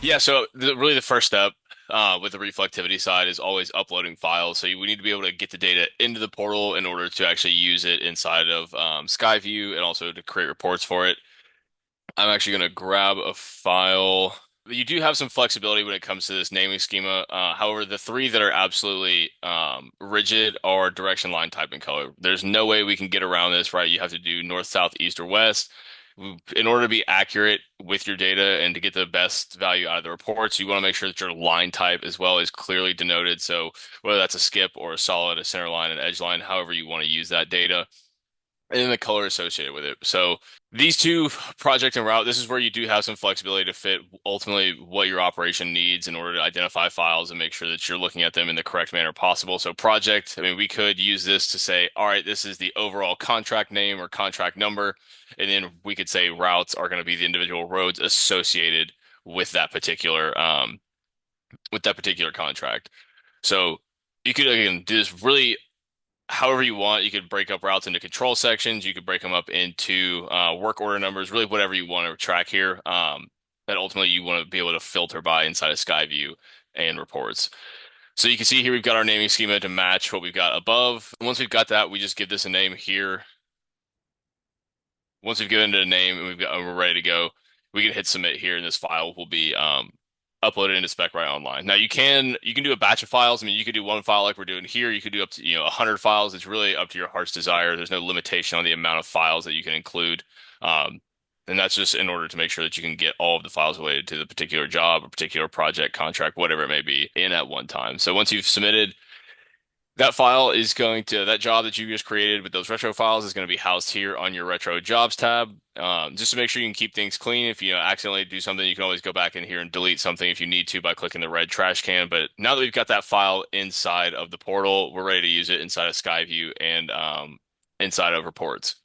Yeah, so really the first step with the reflectivity side is always uploading files. So we need to be able to get the data into the portal in order to actually use it inside of Skyview and also to create reports for it. I'm actually going to grab a file. You do have some flexibility when it comes to this naming schema. However, the three that are absolutely rigid are direction, line, type, and color. There's no way we can get around this, right? You have to do north, south, east, or west. In order to be accurate with your data and to get the best value out of the reports, you want to make sure that your line type as well is clearly denoted. So whether that's a skip or a solid, a center line, an edge line, however you want to use that data and then the color associated with it. So these two, project and route, this is where you do have some flexibility to fit ultimately what your operation needs in order to identify files and make sure that you're looking at them in the correct manner possible. So project, I mean, we could use this to say, all right, this is the overall contract name or contract number. And then we could say routes are going to be the individual roads associated with that particular contract. So you could again do this really however you want. You could break up routes into control sections. You could break them up into work order numbers, really whatever you want to track here. That ultimately you want to be able to filter by inside of Skyview and reports. So you can see here we've got our naming schema to match what we've got above. Once we've got that, we just give this a name here. Once we've given it a name and we're ready to go, we can hit submit here, and this file will be uploaded into Spec Right Online. Now you can do a batch of files. I mean, you could do one file like we're doing here. You could do up to 100 files. It's really up to your heart's desire. There's no limitation on the amount of files that you can include. Um, and that's just in order to make sure that you can get all of the files related to the particular job or particular project, contract, whatever it may be, in at one time. So once you've submitted, that file is going to, that job that you just created with those retro files is going to be housed here on your retro jobs tab. Just to make sure you can keep things clean. If you accidentally do something, you can always go back in here and delete something if you need to by clicking the red trash can. But now that we've got that file inside of the portal, we're ready to use it inside of Skyview and inside of reports.